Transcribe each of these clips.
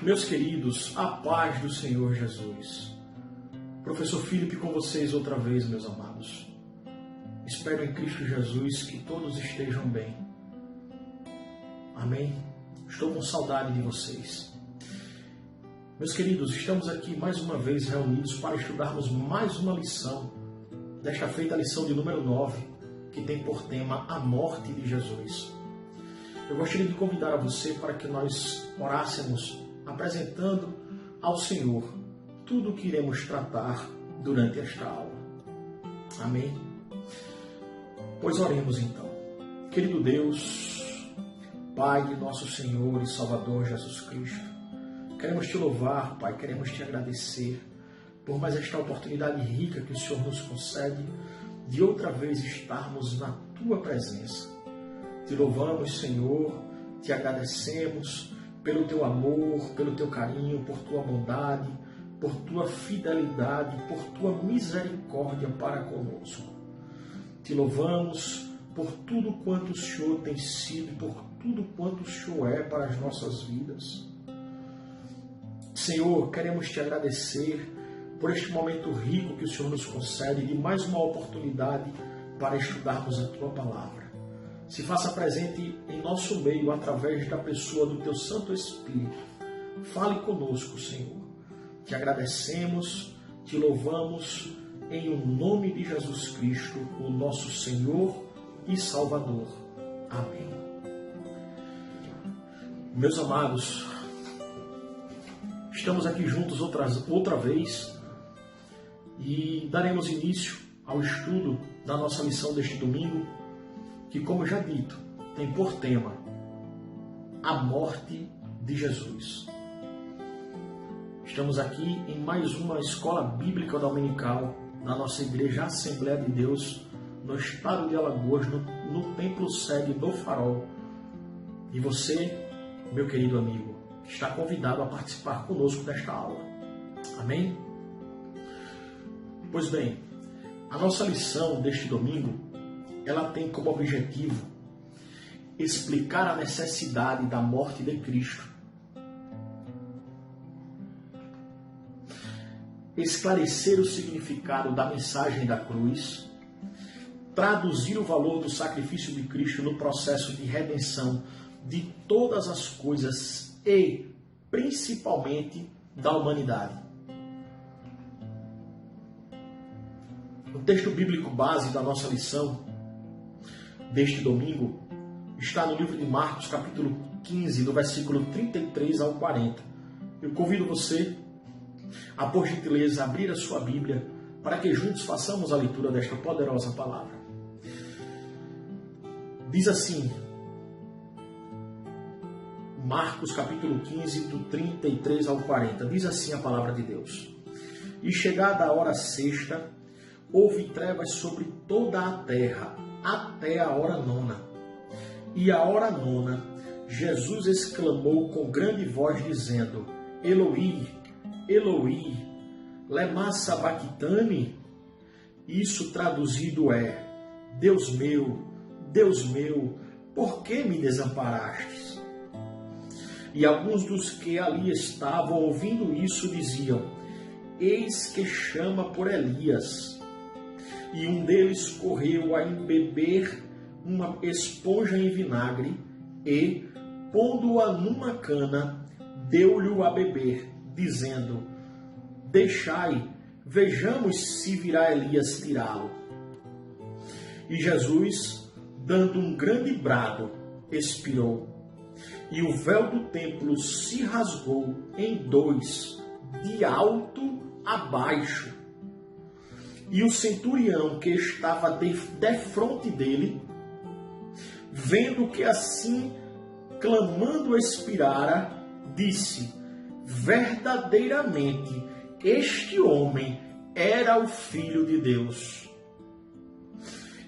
Meus queridos, a paz do Senhor Jesus. Professor Filipe com vocês outra vez, meus amados. Espero em Cristo Jesus que todos estejam bem. Amém? Estou com saudade de vocês. Meus queridos, estamos aqui mais uma vez reunidos para estudarmos mais uma lição. Desta feita, a lição de número 9, que tem por tema a morte de Jesus. Eu gostaria de convidar a você para que nós orássemos apresentando ao Senhor tudo o que iremos tratar durante esta aula. Amém? Pois oremos então. Querido Deus, Pai de nosso Senhor e Salvador Jesus Cristo, queremos te louvar, Pai, queremos te agradecer por mais esta oportunidade rica que o Senhor nos concede de outra vez estarmos na tua presença. Te louvamos, Senhor, te agradecemos pelo teu amor, pelo teu carinho, por tua bondade, por tua fidelidade, por tua misericórdia para conosco. Te louvamos por tudo quanto o Senhor tem sido, por tudo quanto o Senhor é para as nossas vidas. Senhor, queremos te agradecer por este momento rico que o Senhor nos concede de mais uma oportunidade para estudarmos a tua palavra. Se faça presente em nosso meio através da pessoa do teu Santo Espírito. Fale conosco, Senhor. Te agradecemos, te louvamos em o nome de Jesus Cristo, o nosso Senhor e Salvador. Amém. Meus amados, estamos aqui juntos outra vez e daremos início ao estudo da nossa lição deste domingo, que, como já dito, tem por tema a morte de Jesus. Estamos aqui em mais uma escola bíblica dominical na nossa igreja Assembleia de Deus, no estado de Alagoas, no templo sede do Farol. E você, meu querido amigo, está convidado a participar conosco desta aula. Amém? Pois bem, a nossa lição deste domingo, ela tem como objetivo explicar a necessidade da morte de Cristo, esclarecer o significado da mensagem da cruz, traduzir o valor do sacrifício de Cristo no processo de redenção de todas as coisas e, principalmente, da humanidade. O texto bíblico base da nossa lição deste domingo está no livro de Marcos, capítulo 15, do versículo 33 ao 40. Eu convido você a, por gentileza, abrir a sua Bíblia para que juntos façamos a leitura desta poderosa palavra. Diz assim, Marcos, capítulo 15, do 33 ao 40. Diz assim a palavra de Deus. E chegada a hora sexta, houve trevas sobre toda a terra, até a hora nona. E a hora nona, Jesus exclamou com grande voz, dizendo, Eloi, Eloi, lema sabachthani? Isso traduzido é, Deus meu, por que me desamparastes? E alguns dos que ali estavam ouvindo isso diziam, eis que chama por Elias. E um deles correu a embeber uma esponja em vinagre e, pondo-a numa cana, deu-lhe a beber, dizendo, deixai, vejamos se virá Elias tirá-lo. E Jesus, dando um grande brado, expirou. E o véu do templo se rasgou em dois, de alto a baixo. E o centurião que estava defronte dele, vendo que assim clamando expirara, disse, verdadeiramente este homem era o Filho de Deus.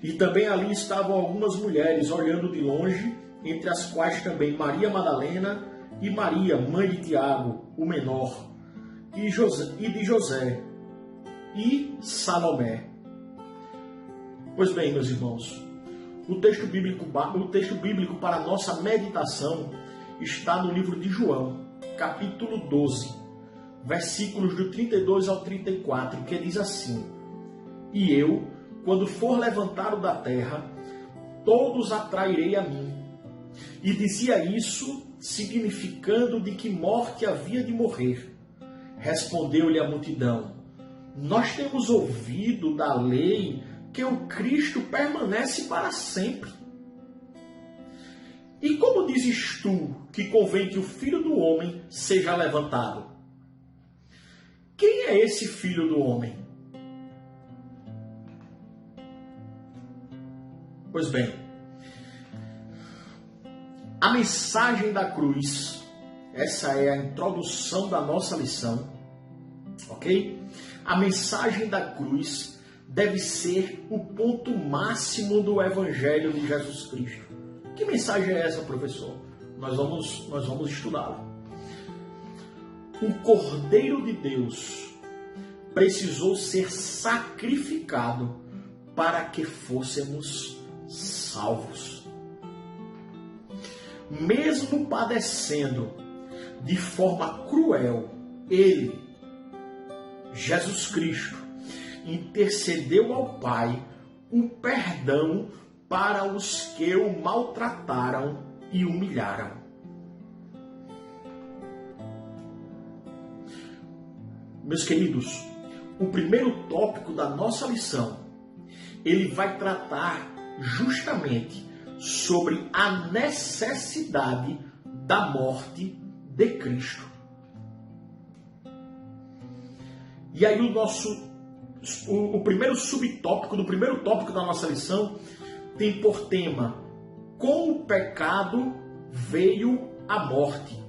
E também ali estavam algumas mulheres olhando de longe, entre as quais também Maria Madalena e Maria, mãe de Tiago, o menor, e de José, e Salomé. Pois bem, meus irmãos, o texto bíblico para a nossa meditação está no livro de João, capítulo 12, versículos do 32 ao 34, que diz assim: E eu, quando for levantado da terra, todos atrairei a mim. E dizia isso, significando de que morte havia de morrer. Respondeu-lhe a multidão: Nós temos ouvido da lei que o Cristo permanece para sempre. E como dizes tu que convém que o Filho do Homem seja levantado? Quem é esse Filho do Homem? Pois bem, a mensagem da cruz, essa é a introdução da nossa lição, ok? A mensagem da cruz deve ser o ponto máximo do Evangelho de Jesus Cristo. Que mensagem é essa, professor? Nós vamos estudá-la. O Cordeiro de Deus precisou ser sacrificado para que fôssemos salvos. Mesmo padecendo de forma cruel, ele, Jesus Cristo, intercedeu ao Pai o perdão para os que o maltrataram e humilharam. Meus queridos, o primeiro tópico da nossa lição, ele vai tratar justamente sobre a necessidade da morte de Cristo. E aí o primeiro subtópico do primeiro tópico da nossa lição tem por tema: com o pecado veio a morte.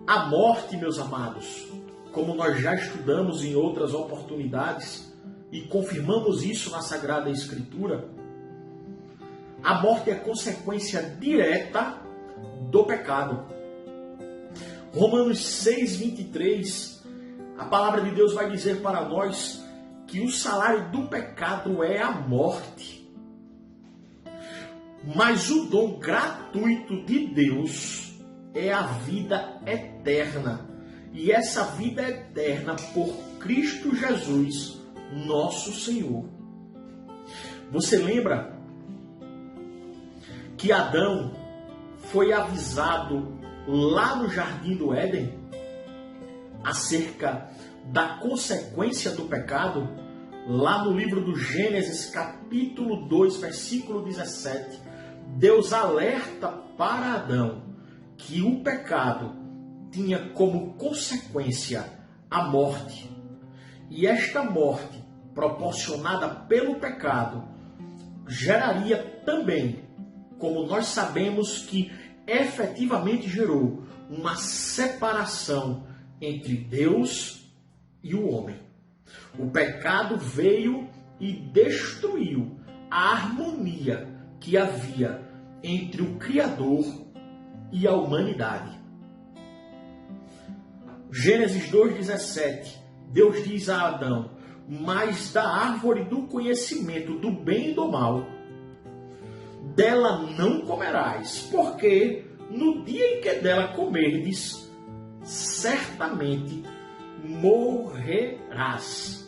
A morte, meus amados, como nós já estudamos em outras oportunidades e confirmamos isso na Sagrada Escritura, a morte é consequência direta do pecado. Romanos 6:23, a palavra de Deus vai dizer para nós que o salário do pecado é a morte. Mas o dom gratuito de Deus é a vida eterna. E essa vida eterna por Cristo Jesus, nosso Senhor. Você lembra que Adão foi avisado lá no Jardim do Éden acerca da consequência do pecado? Lá no livro do Gênesis, capítulo 2, versículo 17, Deus alerta para Adão que o pecado tinha como consequência a morte. E esta morte, proporcionada pelo pecado, geraria também, como nós sabemos que efetivamente gerou, uma separação entre Deus e o homem. O pecado veio e destruiu a harmonia que havia entre o Criador e a humanidade. Gênesis 2,17, Deus diz a Adão: mas da árvore do conhecimento do bem e do mal, dela não comerás, porque no dia em que dela comerdes, certamente morrerás.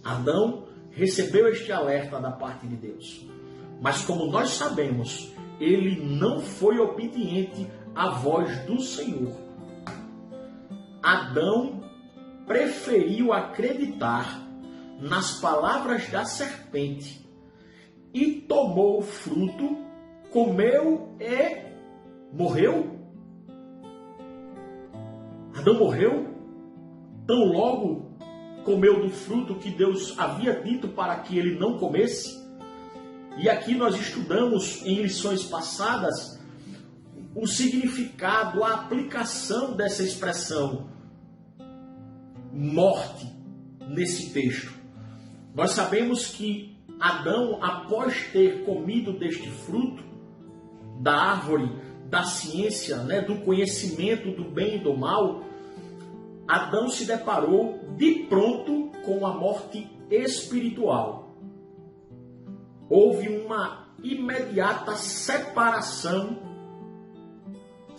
Adão recebeu este alerta da parte de Deus. Mas como nós sabemos, ele não foi obediente à voz do Senhor. Adão preferiu acreditar nas palavras da serpente e tomou o fruto, comeu e morreu. Adão morreu tão logo comeu do fruto que Deus havia dito para que ele não comesse. E aqui nós estudamos em lições passadas o significado, a aplicação dessa expressão morte nesse texto. Nós sabemos que Adão, após ter comido deste fruto da árvore da ciência, do conhecimento do bem e do mal, Adão se deparou de pronto com a morte espiritual. Houve uma imediata separação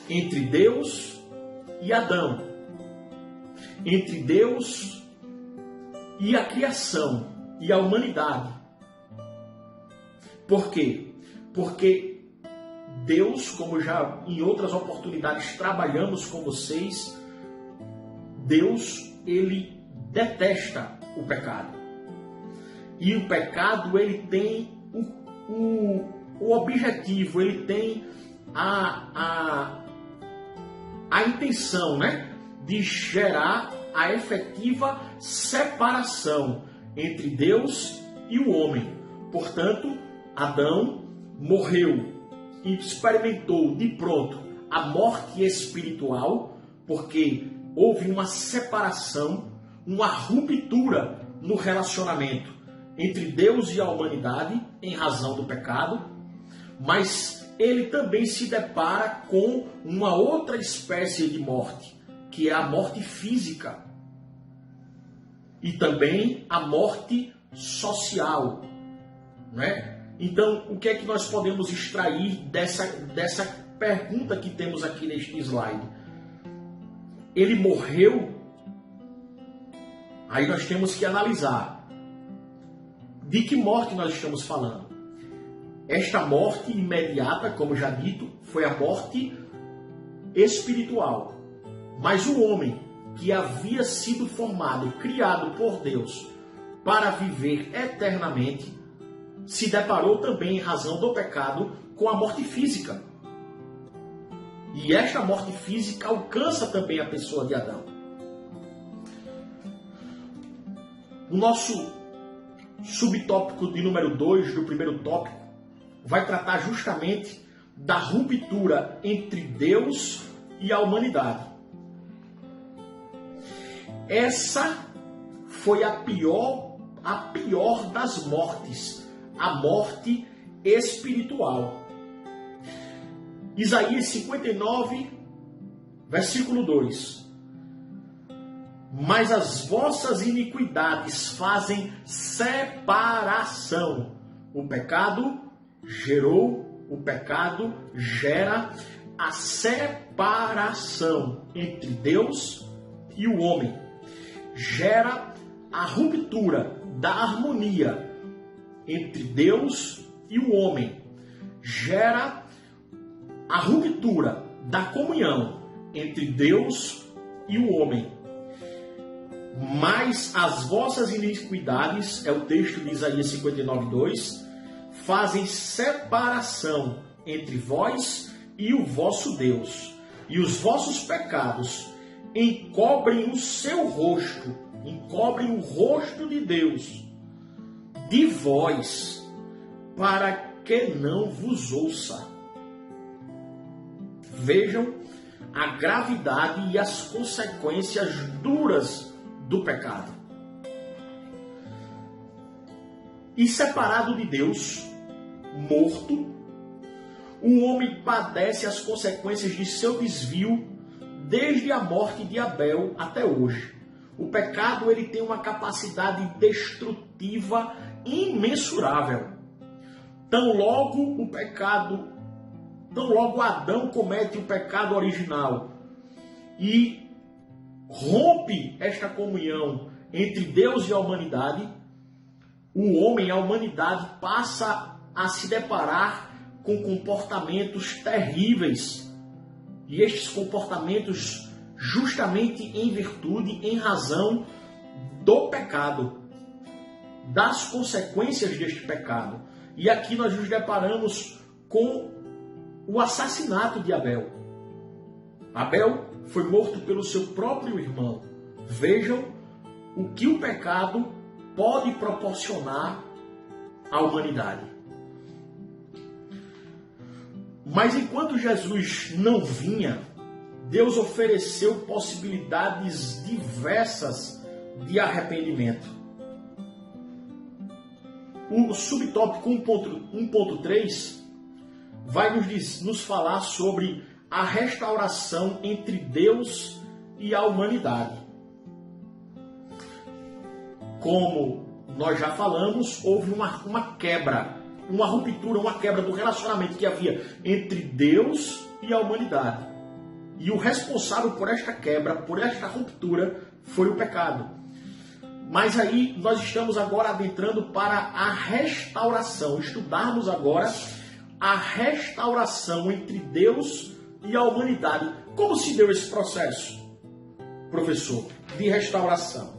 entre Deus e Adão, entre Deus e a criação e a humanidade. Por quê? Porque Deus, como já em outras oportunidades trabalhamos com vocês, Deus, ele detesta o pecado. E o pecado, ele tem o objetivo, ele tem a intenção, né, de gerar a efetiva separação entre Deus e o homem. Portanto, Adão morreu e experimentou de pronto a morte espiritual, porque houve uma separação, uma ruptura no relacionamento entre Deus e a humanidade em razão do pecado, mas ele também se depara com uma outra espécie de morte, que é a morte física e também a morte social, né? Então, o que é que nós podemos extrair dessa pergunta que temos aqui neste slide? Ele morreu? Aí nós temos que analisar de que morte nós estamos falando. Esta morte imediata, como já dito, foi a morte espiritual. Mas o homem que havia sido formado, criado por Deus para viver eternamente, se deparou também, em razão do pecado, com a morte física. E esta morte física alcança também a pessoa de Adão. O nosso subtópico de número 2 do primeiro tópico vai tratar justamente da ruptura entre Deus e a humanidade. Essa foi a pior das mortes, a morte espiritual. Isaías 59, versículo 2. Mas as vossas iniquidades fazem separação. O pecado gera a separação entre Deus e o homem. Gera a ruptura da harmonia entre Deus e o homem. Gera a ruptura da comunhão entre Deus e o homem. Mas as vossas iniquidades, é o texto de Isaías 59, 2, fazem separação entre vós e o vosso Deus. E os vossos pecados encobrem o seu rosto, encobrem o rosto de Deus, de vós, para que não vos ouça. Vejam a gravidade e as consequências duras do pecado. E separado de Deus, morto, o homem padece as consequências de seu desvio desde a morte de Abel até hoje. O pecado, ele tem uma capacidade destrutiva imensurável. Tão logo Adão comete o pecado original e rompe esta comunhão entre Deus e a humanidade, o homem, a humanidade, passa a se deparar com comportamentos terríveis. E estes comportamentos justamente em virtude, em razão do pecado, das consequências deste pecado. E aqui nós nos deparamos com o assassinato de Abel. Abel foi morto pelo seu próprio irmão. Vejam o que o pecado pode proporcionar à humanidade. Mas enquanto Jesus não vinha, Deus ofereceu possibilidades diversas de arrependimento. O subtópico 1.3 vai nos falar sobre a restauração entre Deus e a humanidade. Como nós já falamos, houve uma quebra, uma ruptura, uma quebra do relacionamento que havia entre Deus e a humanidade. E o responsável por esta quebra, por esta ruptura, foi o pecado. Mas aí nós estamos agora adentrando para a restauração. Estudarmos agora a restauração entre Deus e a humanidade. Como se deu esse processo, professor, de restauração?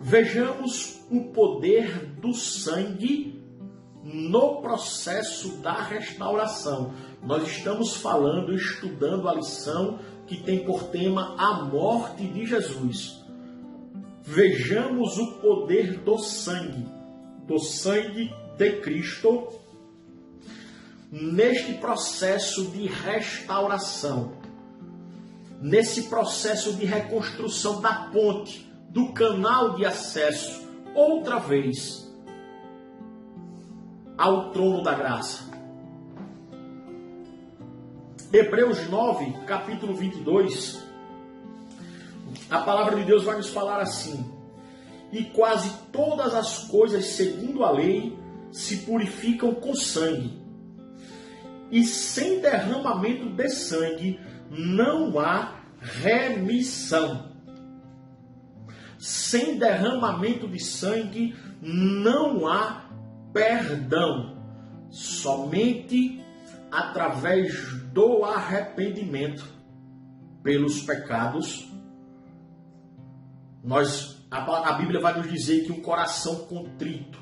Vejamos o poder do sangue no processo da restauração. Nós estamos falando, estudando a lição que tem por tema a morte de Jesus. Vejamos o poder do sangue de Cristo, neste processo de restauração, nesse processo de reconstrução da ponte, do canal de acesso, outra vez, ao trono da graça. Hebreus 9, capítulo 22, a palavra de Deus vai nos falar assim: e quase todas as coisas segundo a lei se purificam com sangue, e sem derramamento de sangue não há remissão. Sem derramamento de sangue não há perdão. Somente através do arrependimento pelos pecados, a Bíblia vai nos dizer que um coração contrito,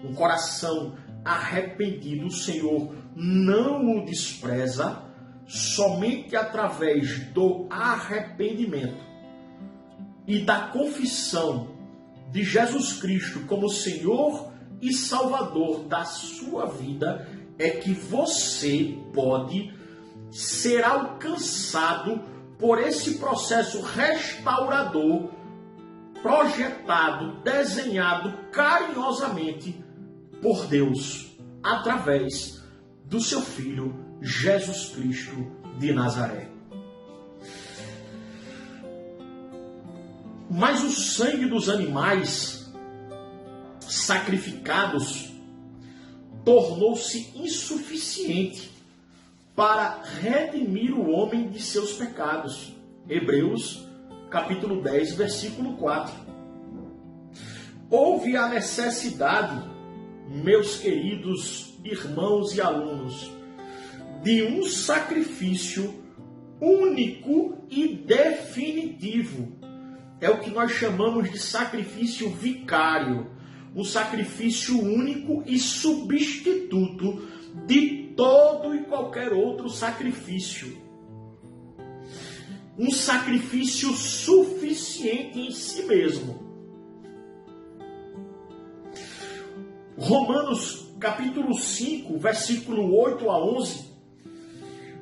um coração arrependido, o Senhor não o despreza. Somente através do arrependimento e da confissão de Jesus Cristo como Senhor e Salvador da sua vida é que você pode ser alcançado por esse processo restaurador, projetado, desenhado carinhosamente por Deus, através do seu Filho Jesus Cristo de Nazaré. Mas o sangue dos animais sacrificados tornou-se insuficiente para redimir o homem de seus pecados. Hebreus, capítulo 10, versículo 4. Houve a necessidade, meus queridos irmãos e alunos, de um sacrifício único e definitivo. É o que nós chamamos de sacrifício vicário, um sacrifício único e substituto de todo e qualquer outro sacrifício. Um sacrifício suficiente em si mesmo. Romanos capítulo 5, versículo 8 a 11,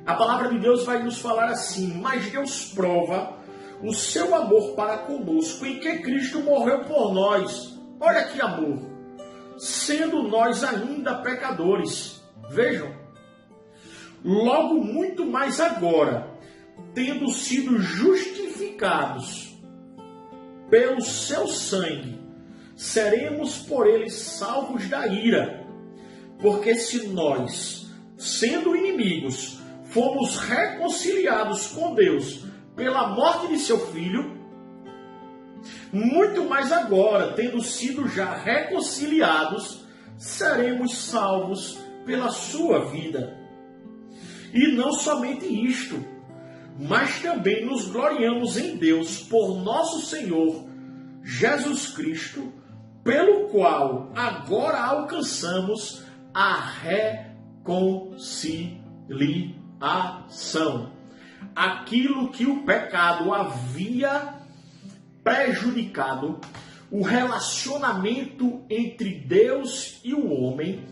a palavra de Deus vai nos falar assim: mas Deus prova o seu amor para conosco em que Cristo morreu por nós. Olha que amor! Sendo nós ainda pecadores. Vejam. Logo muito mais agora, tendo sido justificados pelo seu sangue, seremos por ele salvos da ira. Porque se nós, sendo inimigos, fomos reconciliados com Deus pela morte de seu Filho, muito mais agora, tendo sido já reconciliados, seremos salvos pela sua vida. E não somente isto, mas também nos gloriamos em Deus por nosso Senhor Jesus Cristo, pelo qual agora alcançamos a reconciliação. Aquilo que o pecado havia prejudicado, o relacionamento entre Deus e o homem,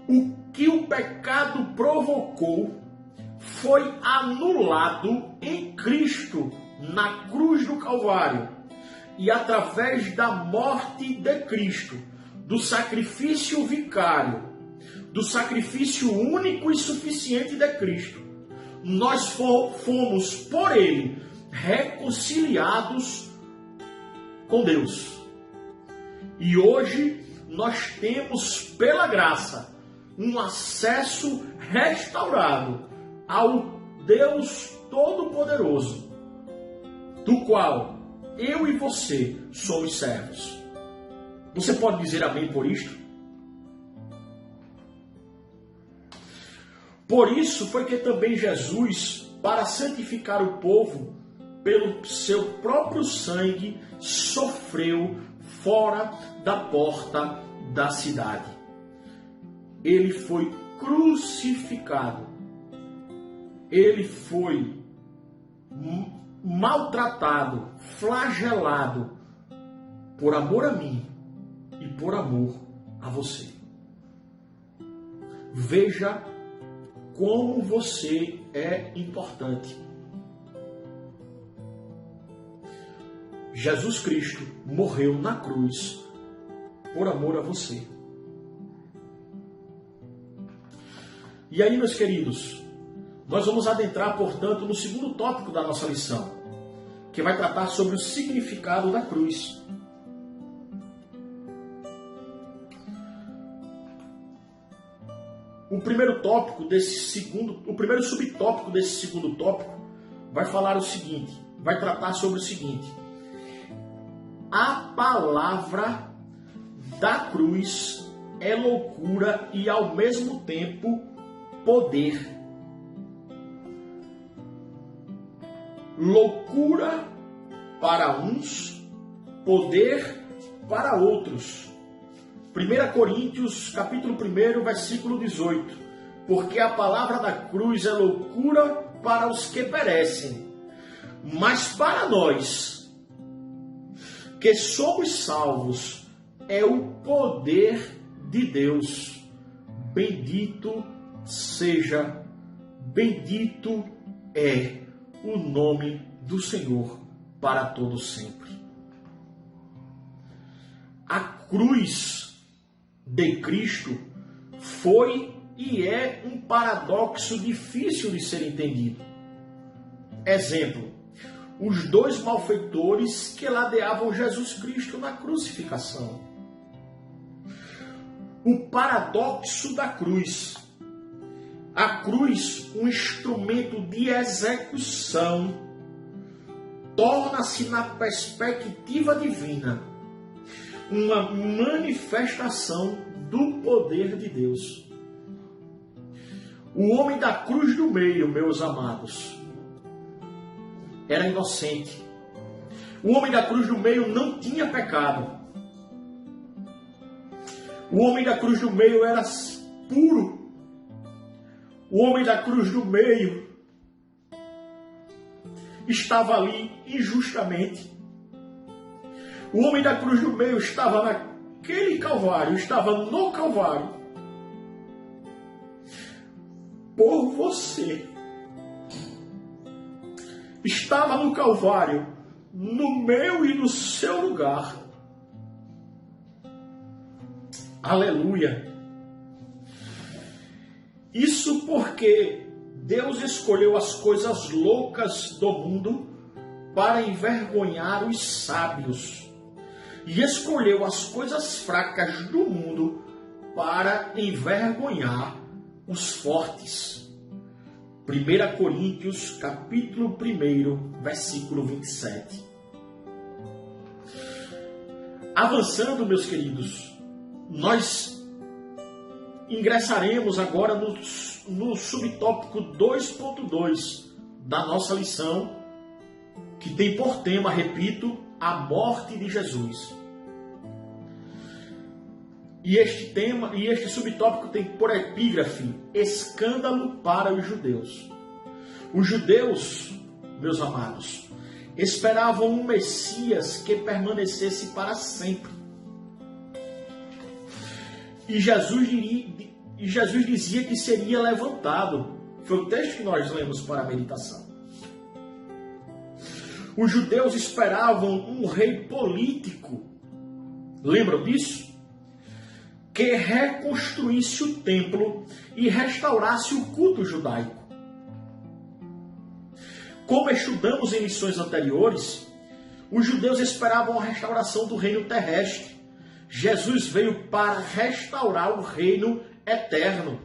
o que o pecado provocou foi anulado em Cristo, na cruz do Calvário, e através da morte de Cristo, do sacrifício vicário, do sacrifício único e suficiente de Cristo, nós fomos por ele reconciliados com Deus. E hoje nós temos, pela graça, um acesso restaurado ao Deus Todo-Poderoso, do qual eu e você somos servos. Você pode dizer amém por isto? Por isso foi que também Jesus, para santificar o povo, pelo seu próprio sangue, sofreu fora da porta da cidade. Ele foi crucificado. Ele foi maltratado, flagelado, por amor a mim e por amor a você. Veja como você é importante. Jesus Cristo morreu na cruz por amor a você. E aí, meus queridos, nós vamos adentrar, portanto, no segundo tópico da nossa lição, que vai tratar sobre o significado da cruz. O primeiro subtópico desse segundo tópico vai falar o seguinte, vai tratar sobre o seguinte: a palavra da cruz é loucura e ao mesmo tempo poder. Loucura para uns, poder para outros. 1 Coríntios, capítulo 1, versículo 18. Porque a palavra da cruz é loucura para os que perecem, mas para nós, que somos salvos, é o poder de Deus. Bendito é o nome do Senhor para todos sempre. A cruz de Cristo foi e é um paradoxo difícil de ser entendido. Exemplo, os dois malfeitores que ladeavam Jesus Cristo na crucificação. O paradoxo da cruz. A cruz, um instrumento de execução, torna-se na perspectiva divina uma manifestação do poder de Deus. O homem da cruz do meio, meus amados, era inocente. O homem da cruz do meio não tinha pecado. O homem da cruz do meio era puro. O homem da cruz do meio estava ali injustamente. O homem da cruz do meio estava naquele Calvário, estava no Calvário, por você. Estava no Calvário, no meu e no seu lugar. Aleluia! Isso porque Deus escolheu as coisas loucas do mundo para envergonhar os sábios, e escolheu as coisas fracas do mundo para envergonhar os fortes. 1 Coríntios, capítulo 1, versículo 27. Avançando, meus queridos, nós ingressaremos agora no subtópico 2.2 da nossa lição, que tem por tema, repito, a morte de Jesus. E este subtópico tem por epígrafe escândalo para os judeus. Os judeus, meus amados, esperavam um Messias que permanecesse para sempre. E Jesus dizia que seria levantado. Foi o texto que nós lemos para a meditação. Os judeus esperavam um rei político. Lembram disso? Que reconstruísse o templo e restaurasse o culto judaico. Como estudamos em lições anteriores, os judeus esperavam a restauração do reino terrestre, Jesus veio para restaurar o reino eterno.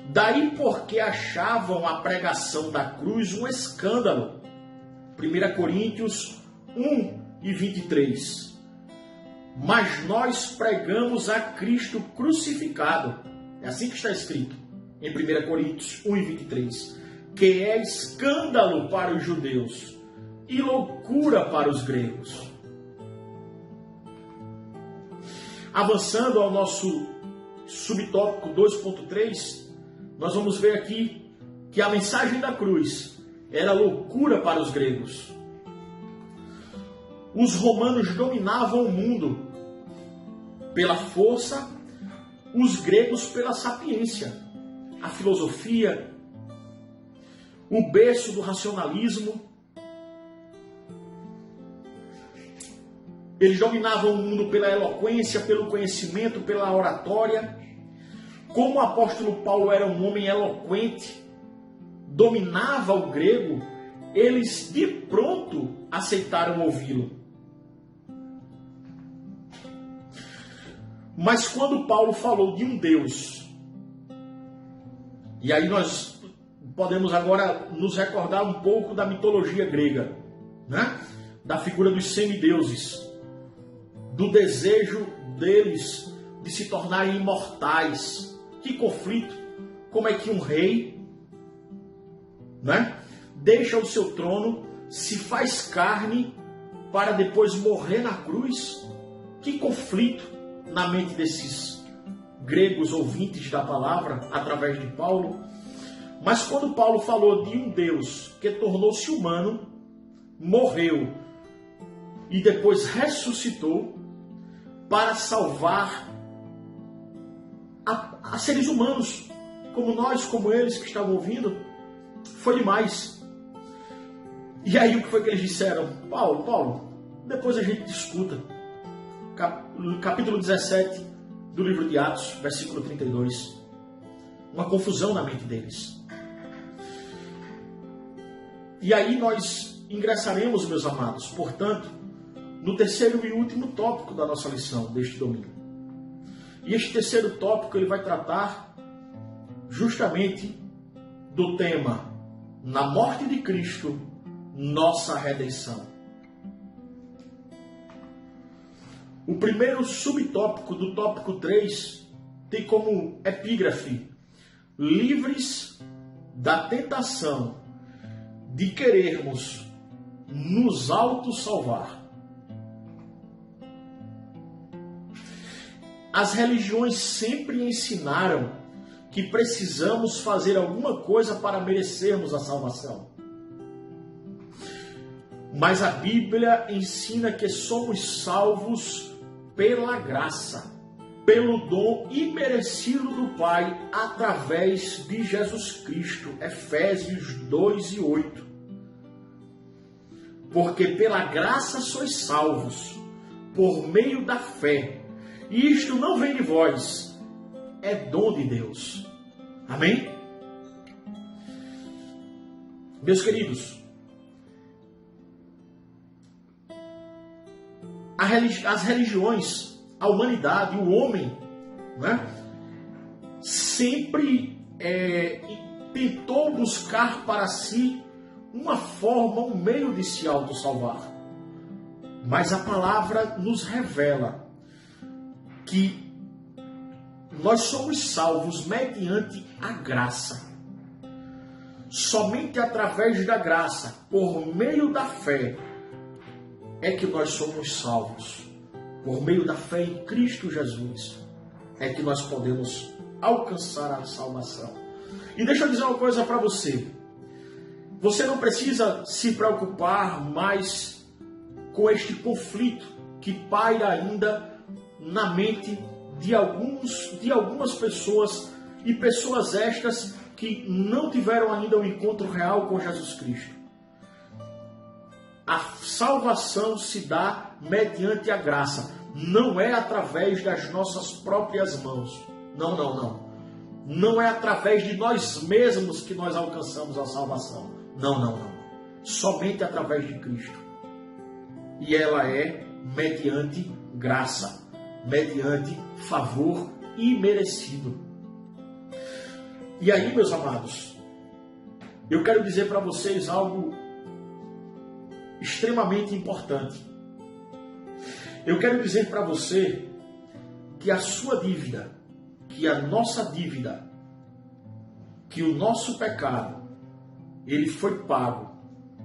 Daí porque achavam a pregação da cruz um escândalo. 1 Coríntios 1:23. Mas nós pregamos a Cristo crucificado. É assim que está escrito em 1 Coríntios 1:23. Que é escândalo para os judeus e loucura para os gregos. Avançando ao nosso subtópico 2.3, nós vamos ver aqui que a mensagem da cruz era loucura para os gregos. Os romanos dominavam o mundo pela força, os gregos pela sapiência, a filosofia, o berço do racionalismo. Eles dominavam o mundo pela eloquência, pelo conhecimento, pela oratória. Como o apóstolo Paulo era um homem eloquente, dominava o grego, eles de pronto aceitaram ouvi-lo. Mas quando Paulo falou de um Deus, e aí nós podemos agora nos recordar um pouco da mitologia grega, né? Da figura dos semideuses, do desejo deles de se tornarem imortais. Que conflito! Como é que um rei, né, deixa o seu trono, se faz carne para depois morrer na cruz? Que conflito na mente desses gregos ouvintes da palavra, através de Paulo. Mas quando Paulo falou de um Deus que tornou-se humano, morreu e depois ressuscitou para salvar a seres humanos, como nós, como eles que estavam ouvindo, foi demais. E aí o que foi que eles disseram? Paulo, depois a gente discuta. Capítulo 17 do livro de Atos, versículo 32. Uma confusão na mente deles. E aí nós ingressaremos, meus amados, portanto, no terceiro e último tópico da nossa lição deste domingo. E este terceiro tópico ele vai tratar justamente do tema: na morte de Cristo, nossa redenção. O primeiro subtópico do tópico 3 tem como epígrafe: livres da tentação de querermos nos autossalvar. As religiões sempre ensinaram que precisamos fazer alguma coisa para merecermos a salvação. Mas a Bíblia ensina que somos salvos pela graça, pelo dom imerecido do Pai através de Jesus Cristo. Efésios 2:8. Porque pela graça sois salvos, por meio da fé. E isto não vem de vós, é dom de Deus. Amém? Meus queridos, as religiões, a humanidade, o homem, né, sempre tentou buscar para si uma forma, um meio de se autossalvar. Mas a palavra nos revela que nós somos salvos mediante a graça. Somente através da graça, por meio da fé, é que nós somos salvos. Por meio da fé em Cristo Jesus, é que nós podemos alcançar a salvação. E deixa eu dizer uma coisa para você. Você não precisa se preocupar mais com este conflito que paira ainda na mente de algumas pessoas, e pessoas estas que não tiveram ainda um encontro real com Jesus Cristo. A salvação se dá mediante a graça, não é através das nossas próprias mãos. Não. Não é através de nós mesmos que nós alcançamos a salvação. Não. Somente através de Cristo. E ela é mediante graça. mediante favor imerecido. E aí, meus amados, eu quero dizer para vocês algo extremamente importante. Eu quero dizer para você que a sua dívida, que a nossa dívida, que o nosso pecado, ele foi pago,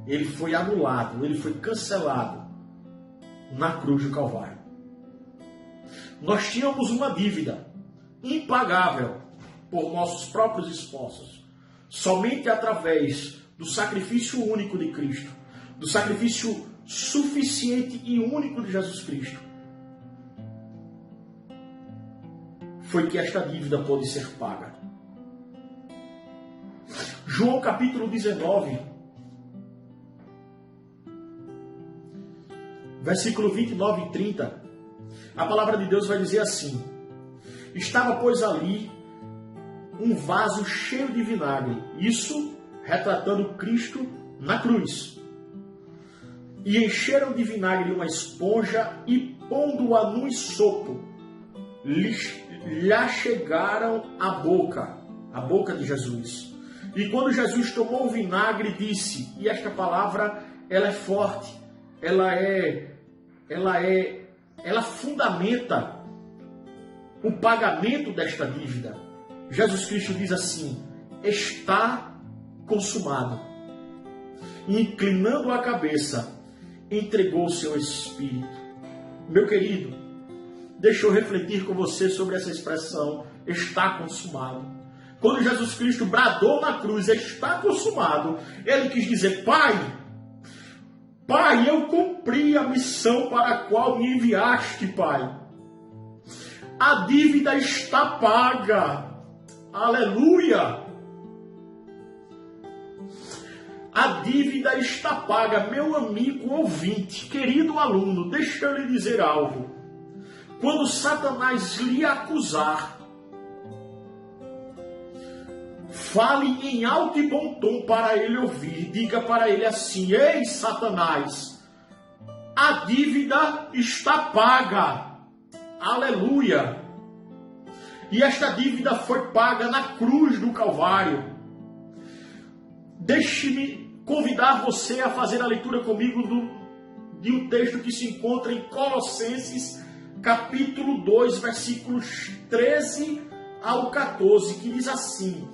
ele foi anulado, ele foi cancelado na cruz do Calvário. Nós tínhamos uma dívida impagável por nossos próprios esforços. Somente através do sacrifício único de Cristo, do sacrifício suficiente e único de Jesus Cristo, foi que esta dívida pôde ser paga. João capítulo 19, versículo 29 e 30, a palavra de Deus vai dizer assim: estava, pois, ali um vaso cheio de vinagre, isso retratando Cristo na cruz. E encheram de vinagre uma esponja e, pondo-a num sopo, lhe chegaram à boca de Jesus. E quando Jesus tomou o vinagre, disse, e esta palavra, ela é forte, ela fundamenta o pagamento desta dívida. Jesus Cristo diz assim: está consumado. E, inclinando a cabeça, entregou o seu espírito. Meu querido, deixa eu refletir com você sobre essa expressão, está consumado. Quando Jesus Cristo bradou na cruz, está consumado, ele quis dizer: Pai, eu cumpri a missão para a qual me enviaste, Pai. A dívida está paga. Aleluia! A dívida está paga. Meu amigo ouvinte, querido aluno, deixa eu lhe dizer algo. Quando Satanás lhe acusar, fale em alto e bom tom para ele ouvir. Diga para ele assim: ei, Satanás, a dívida está paga. Aleluia! E esta dívida foi paga na cruz do Calvário. Deixe-me convidar você a fazer a leitura comigo de um texto que se encontra em Colossenses, capítulo 2, versículos 13 ao 14, que diz assim: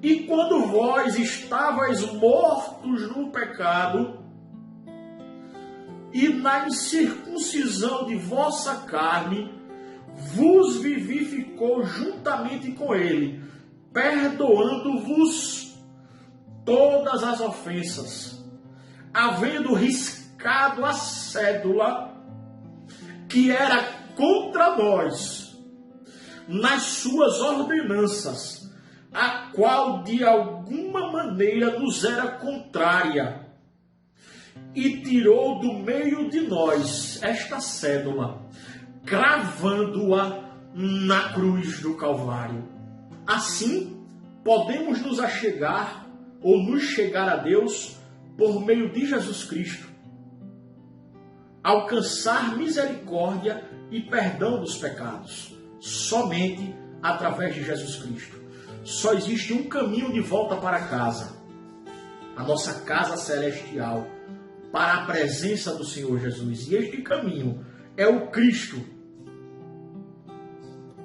e quando vós estavais mortos no pecado e na incircuncisão de vossa carne, vos vivificou juntamente com ele, perdoando-vos todas as ofensas, havendo riscado a cédula que era contra nós nas suas ordenanças, a qual de alguma maneira nos era contrária, e tirou do meio de nós esta cédula, cravando-a na cruz do Calvário. Assim, podemos nos achegar ou nos chegar a Deus por meio de Jesus Cristo, alcançar misericórdia e perdão dos pecados, somente através de Jesus Cristo. Só existe um caminho de volta para casa, a nossa casa celestial, para a presença do Senhor Jesus. E este caminho é o Cristo,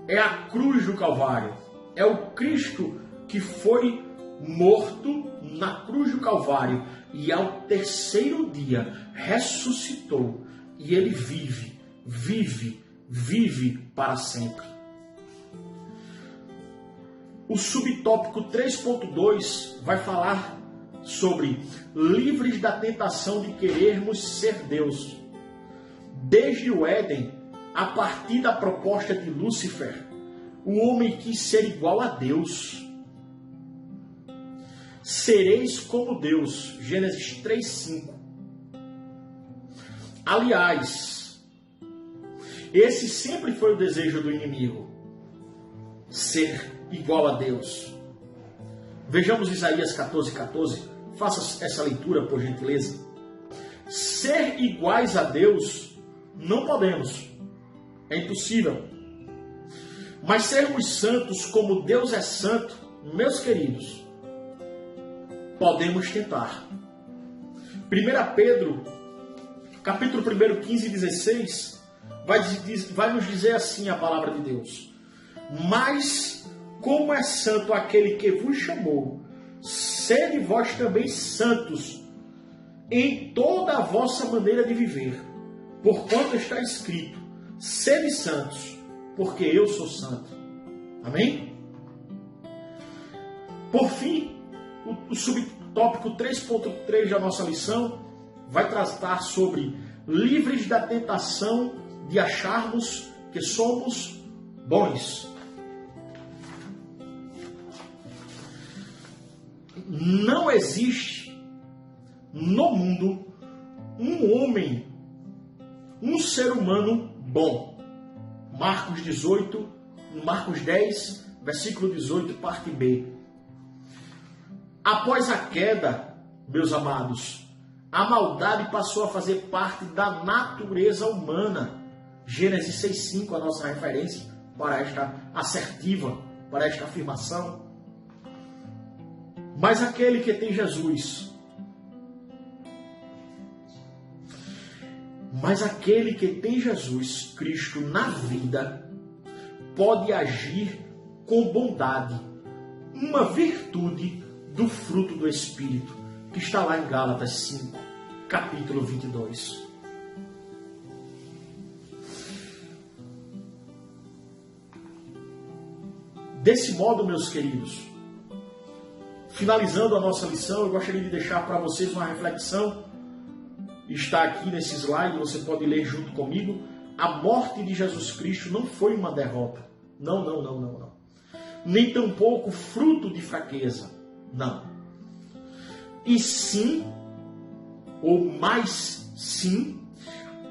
é a cruz do Calvário, é o Cristo que foi morto na cruz do Calvário e ao terceiro dia ressuscitou, e ele vive para sempre. O subtópico 3.2 vai falar sobre livres da tentação de querermos ser Deus. Desde o Éden, a partir da proposta de Lúcifer, o homem quis ser igual a Deus. Sereis como Deus, Gênesis 3:5. Aliás, esse sempre foi o desejo do inimigo, ser igual a Deus. Vejamos Isaías 14:14. Faça essa leitura, por gentileza. Ser iguais a Deus não podemos, É impossível. Mas sermos santos como Deus é santo, meus queridos, podemos tentar. 1 Pedro, capítulo 1, 15 e 16, vai nos dizer assim a palavra de Deus. Mas como é santo aquele que vos chamou, sede vós também santos em toda a vossa maneira de viver, porquanto está escrito, sede santos, porque eu sou santo. Amém? Por fim, o subtópico 3.3 da nossa lição vai tratar sobre livres da tentação de acharmos que somos bons. Não existe no mundo um homem, um ser humano bom. Marcos 10, versículo 18, parte B. Após a queda, meus amados, a maldade passou a fazer parte da natureza humana. Gênesis 6,5, a nossa referência para esta assertiva, para esta afirmação. Mas aquele que tem Jesus, Cristo na vida, pode agir com bondade, uma virtude do fruto do Espírito, que está lá em Gálatas 5, capítulo 22. Desse modo, meus queridos, finalizando a nossa lição, eu gostaria de deixar para vocês uma reflexão. Está aqui nesse slide, você pode ler junto comigo. A morte de Jesus Cristo não foi uma derrota. Não. Nem tampouco fruto de fraqueza. Não. E sim, ou mais sim,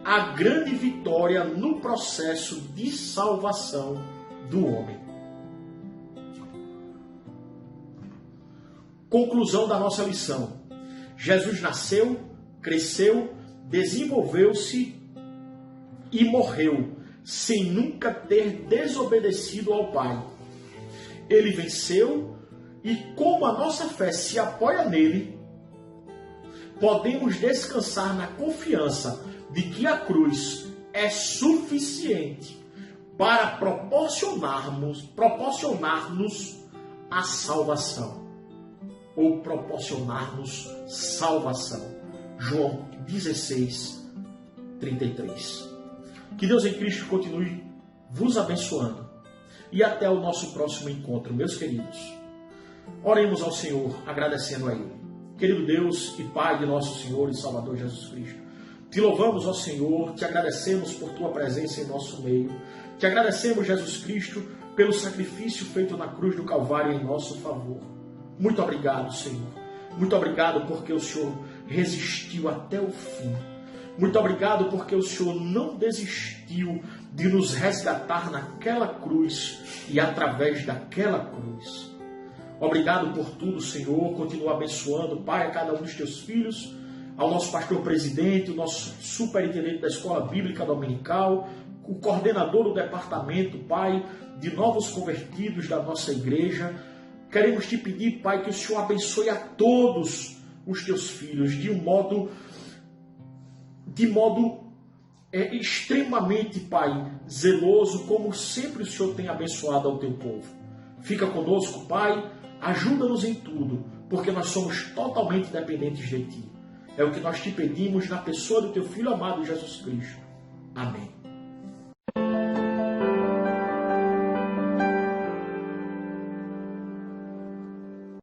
a grande vitória no processo de salvação do homem. Conclusão da nossa lição. Jesus nasceu, cresceu, desenvolveu-se e morreu, sem nunca ter desobedecido ao Pai. Ele venceu e, como a nossa fé se apoia nele, podemos descansar na confiança de que a cruz é suficiente para proporcionar-nos a salvação. Ou proporcionar-nos salvação. João 16, 33. Que Deus em Cristo continue vos abençoando. E até o nosso próximo encontro, meus queridos. Oremos ao Senhor, agradecendo a Ele. Querido Deus e Pai de nosso Senhor e Salvador Jesus Cristo, te louvamos, ó Senhor, te agradecemos por Tua presença em nosso meio. Te agradecemos, Jesus Cristo, pelo sacrifício feito na cruz do Calvário em nosso favor. Muito obrigado, Senhor. Muito obrigado porque o Senhor resistiu até o fim. Muito obrigado porque o Senhor não desistiu de nos resgatar naquela cruz e através daquela cruz. Obrigado por tudo, Senhor. Continua abençoando, Pai, a cada um dos teus filhos, ao nosso pastor presidente, o nosso superintendente da escola bíblica dominical, o coordenador do departamento, Pai, de novos convertidos da nossa igreja. Queremos te pedir, Pai, que o Senhor abençoe a todos os teus filhos de modo extremamente, Pai, zeloso, como sempre o Senhor tem abençoado ao teu povo. Fica conosco, Pai, ajuda-nos em tudo, porque nós somos totalmente dependentes de Ti. É o que nós te pedimos na pessoa do Teu Filho amado Jesus Cristo. Amém.